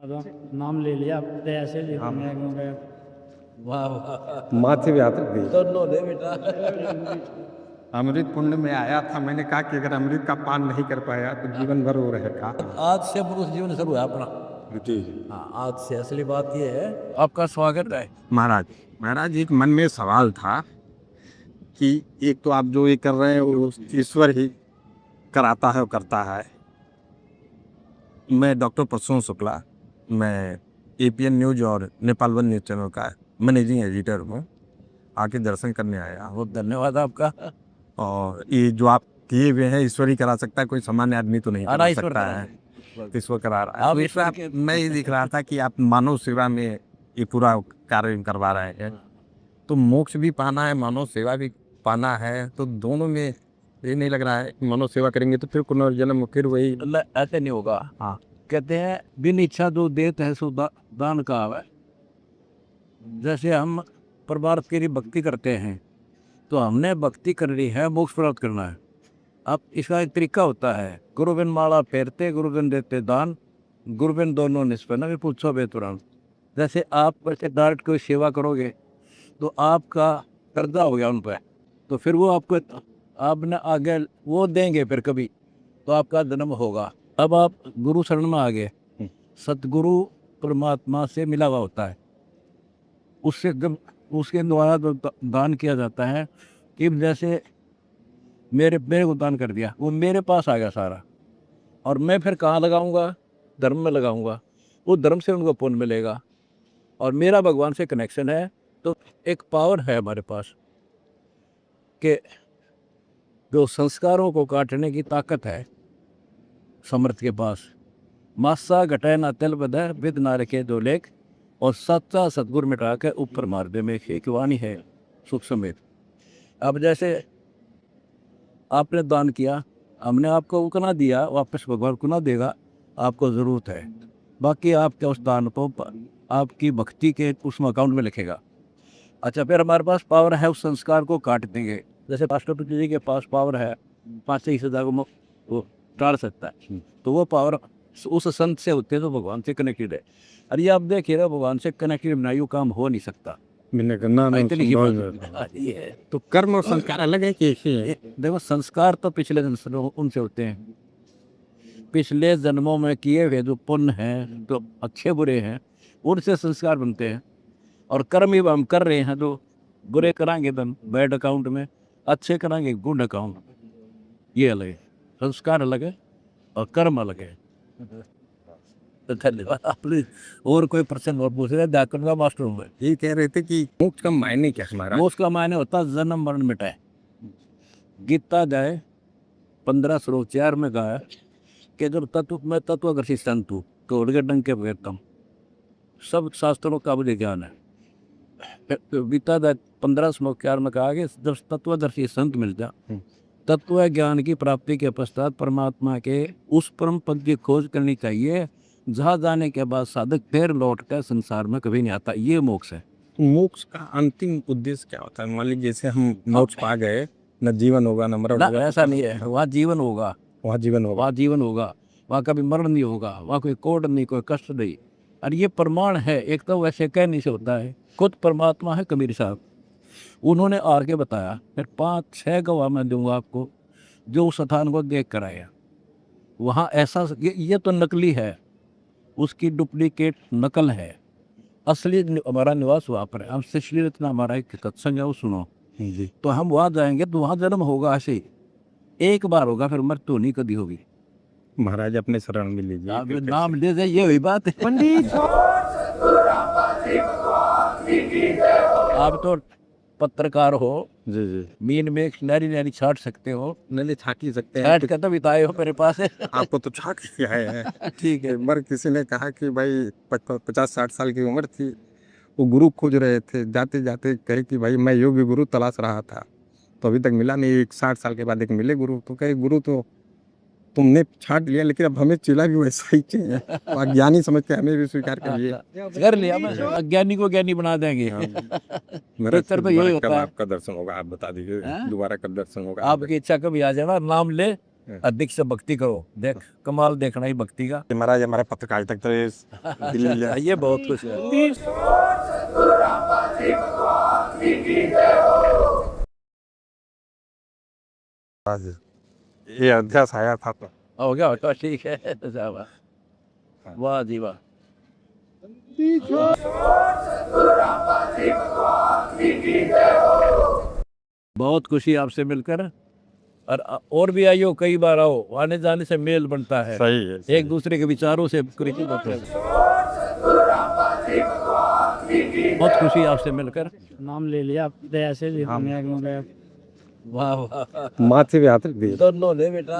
नाम ले लिया अपने ऐसे भी हाँ। मैं वाह वाह, माथे पे हाथ रख दिए। दोनों ने बेटा। अमृत पुण्य में आया था, मैंने कहा कि अगर अमृत का पान नहीं कर पाया तो जीवन भर वो रहेगा। आज से मनुष्य जीवन शुरू है अपना। जी जी। हाँ, आज से असली बात ये है। आपका स्वागत है। महाराज एक मन में सवाल था कि एक तो आप जो ये कर रहे हैं वो ईश्वर ही कराता है और करता है। मैं डॉक्टर परसों शुक्ला, मैं एपीएन न्यूज और नेपाल वन न्यूज चैनल का मैनेजिंग एडिटर हूँ। आके दर्शन करने आया हूँ। बहुत धन्यवाद आपका। और ये जो आप किए हुए हैं ईश्वर ही करा सकता है, कोई सामान्य आदमी तो नहीं हाँ, करा ईश्वर सकता करा है। ईश्वर करा रहा है। आप तो ईश्वर इसमें के- मैं ये दिख रहा था कि आप मानव सेवा में ये पूरा कार्य करवा रहे हैं। तो मोक्ष भी पाना है, मानव सेवा भी पाना है, तो दोनों में ये नहीं लग रहा है कि मानव सेवा करेंगे तो फिर पुनर्जन्म फिर वही। ऐसे नहीं होगा। हाँ। कहते हैं बिन इच्छा जो देत है सो दान का है। जैसे हम परमार्थ के लिए भक्ति करते हैं तो हमने भक्ति करनी है, मोक्ष प्राप्त करना है। अब इसका एक तरीका होता है, गुरुबिन माला फेरते गुरुबिन देते दान, गुरुबिन दोनों निष्पन्न भी पूछो बेतुरान। जैसे आप वैसे डायरेक्ट कोई सेवा करोगे तो आपका कर्जा हो गया उन पर, तो फिर वो आपको आपने आगे वो देंगे फिर कभी, तो आपका जन्म होगा। अब आप गुरु शरण में आ गए, सतगुरु परमात्मा से मिला हुआ होता है, उससे जब उसके द्वारा जो दान किया जाता है कि जैसे मेरे को दान कर दिया, वो मेरे पास आ गया सारा, और मैं फिर कहाँ लगाऊंगा? धर्म में लगाऊंगा। वो धर्म से उनको पुण्य मिलेगा और मेरा भगवान से कनेक्शन है। तो एक पावर है हमारे पास कि जो संस्कारों को काटने की ताकत है समर्थ के पास। मासा घटाए ना तिल बदय विद नारे के दो लेख, और सच्चा सतगुर मिटा के ऊपर मार दे में एक वाणी है सुख समेत। अब जैसे आपने दान किया, हमने आपको उतना दिया, वापस भगवान को ना देगा, आपको ज़रूरत है। बाकी आपके उस दान को आपकी भक्ति के उस अकाउंट में लिखेगा। अच्छा, फिर हमारे पास पावर है उस संस्कार को काट देंगे। जैसे राष्ट्रपति जी के पास पावर है 5 से 20 को वो टाल सकता है, तो वो पावर उस संत से होते हैं जो भगवान से कनेक्टेड है। अरे आप देखिए ना, भगवान से कनेक्टेड बिना यूँ काम हो नहीं सकता। इतनी ही बात ये है। तो कर्म और संस्कार अलग है कि एक ही है? देखो, संस्कार तो पिछले जन्म उनसे होते हैं, पिछले जन्मों में किए हुए जो पुण्य हैं, जो अच्छे बुरे हैं, उनसे संस्कार बनते हैं। और कर्म ही हम कर रहे हैं, जो बुरे कराएंगे तो बैड अकाउंट में, अच्छे कराएंगे गुड अकाउंट। ये अलग है, संस्कार अलग है और कर्म अलग है। तो धन्यवाद। आपने और कोई प्रश्न और पूछ रहे? व्याकरण का मास्टर हूँ मैं। ये कह रहे थे कि मोक्ष का मायने क्या है हमारा? मोक्ष का मायने होता है जन्म मरण मिटाए। गीता जाए 15 श्लोक 4 में कहा है कि जब मैं तत्वदर्शी संत हूँ तो उड़गे डंग के बगैर कम। सब शास्त्रों का मुझे ज्ञान है। गीता जाए 15 श्लोक 4 में कहा कि जब तत्वदर्शी संत मिल जाए, तत्व ज्ञान की प्राप्ति के पश्चात परमात्मा के उस परम पद की खोज करनी चाहिए, जहाँ जाने के बाद साधक फिर लौट कर संसार में कभी नहीं आता। ये मोक्ष है। मोक्ष का अंतिम उद्देश्य क्या होता है? मान लीजिए जैसे हम मोक्ष पा गए, न जीवन होगा न मरण होगा। ऐसा नहीं है, वहाँ जीवन होगा, वहाँ जीवन होगा। वहाँ जीवन होगा, वहाँ कभी मरण नहीं होगा, वहाँ कोई कोड नहीं, कोई कष्ट नहीं। और ये प्रमाण है। एक तो वैसे कहने से होता है, खुद परमात्मा है कबीर साहब, उन्होंने आके बताया। फिर 5-6 गवाह मैं दूंगा आपको जो उस स्थान को देख कर आया। वहाँ ऐसा ये तो नकली है, उसकी डुप्लीकेट नकल है। असली हमारा निवास वहाँ पर है। हम श्री रत्ना हमारा एक सत्संग है, वो सुनो जी। तो हम वहाँ जाएंगे तो वहाँ जन्म होगा। ऐसे ही एक बार होगा, फिर मृत्यु नहीं कभी होगी। महाराज अपने शरण में लीजिए। आप नाम ले जाए, ये हुई बात है। पंडित आप तो पत्रकार हो, जी जी। मीन में नारी छाट सकते हो, नहीं छाट ही सकते हैं। छाट कर तो बिताए हो मेरे पास है। आपको तो छाट के आए हैं। ठीक है। एक बार किसी ने कहा कि भाई 50-60 साल की उम्र थी, वो गुरु खोज रहे थे, जाते जाते कहे कि भाई मैं योग्य गुरु तलाश रहा था, तो अभी तक मिला नहीं। 60 साल के बाद एक मिले गुरु, तो कहे गुरु तो तुमने छाट लिया, लेकिन अब हमें चेला भी वैसा ही चाहिए। तो अज्ञानी समझ के हमें भी स्वीकार करिए। कर लिया, मैं अज्ञानी को ज्ञानी बना देंगे। महाराज उत्तर तो यही दोबारा होता कब है। आपका दर्शन होगा आप बता दीजिए। हाँ? दोबारा कब दर्शन होगा? आपकी इच्छा कभी आ जाना, नाम ले अधिक से भक्ति करो। देख कमाल देखना ही भक्ति का। महाराज हमारे पत्रकारिता तो ये बहुत कुछ है। ये अध्यास आया था तो हो गया तो ठीक है। वाह जी वाह। बहुत खुशी आपसे मिलकर। और भी आइयो, कई बार आओ, आने जाने से मेल बनता है। सही है, एक दूसरे के विचारों से परिचित होते हैं। बहुत खुशी आपसे मिलकर। नाम ले लिया दया से जी हमने। वाह वाह। माथे पे हाथ रख दिए। दोनों ले बेटा।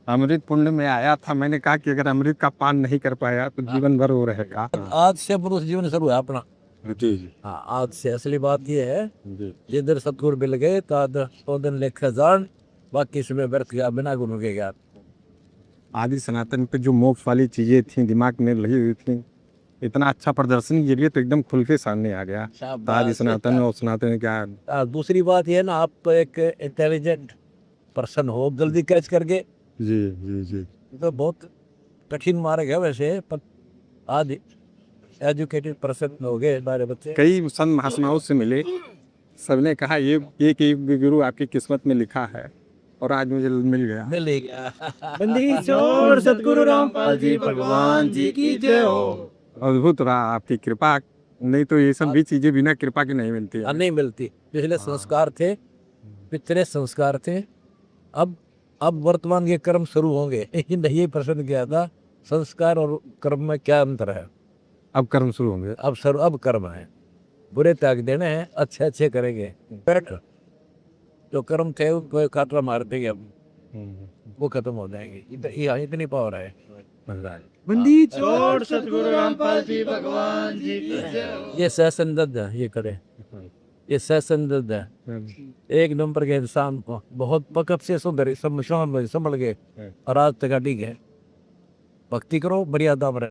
अमृत पुण्य में आया था, मैंने कहा कि अगर अमृत का पान नहीं कर पाया तो जीवन भर वो रहेगा। आज से पुरुष जीवन शुरू है अपना। जी जी हाँ, आज से असली बात ये है, जी। जिधर सतगुरु मिल गए तो दिन लेखा जान, बाकी समय व्यर्थ गया बिना गुरु के ज्ञान। आदि सनातन पे जो मोक्ष वाली चीजें थी दिमाग में लगी हुई थी, इतना अच्छा प्रदर्शन के लिए तो एकदम खुल के सामने आ गया। तो आदि सनातन और सनातन क्या। दूसरी बात ये है ना, आप तो एक इंटेलिजेंट पर्सन हो, जल्दी कैच करके। जी जी जी। तो बहुत कठिन मार्ग है वैसे, पर आज एजुकेटेड पर्सन हो गए हमारे बच्चे। कई संत महात्माओं से मिले, सबने कहा ये एक गुरु आपकी किस्मत में लिखा है, और आज मुझे मिल गया। मिल गया। बंदी छोड़ सतगुरु रामपाल जी भगवान जी की जय हो। अद्भुत रहा आपकी कृपा, नहीं तो ये सब भी चीजें बिना कृपा के नहीं मिलती है। नहीं मिलती। पिछले संस्कार थे, पिछले संस्कार थे। अब वर्तमान के कर्म शुरू होंगे। यही प्रश्न किया था, संस्कार और कर्म में क्या अंतर है। अब कर्म शुरू होंगे। अब कर्म है, बुरे त्याग देने हैं, अच्छे अच्छे करेंगे। बैठ जो कर्म थे उनको खातरा मार देंगे, अब वो खत्म हो जाएंगे। इतनी पावर है। बंदी छोड़ सतगुरु रामपाल जी भगवान जी की जय हो। ये सहसंदर्द है, ये करे, ये सहसंदर्द है। एक नंबर के इंसान को बहुत पकड़ से संभल गए, और आज तक ठीक है। भक्ति करो, बढ़िया दाम रहे।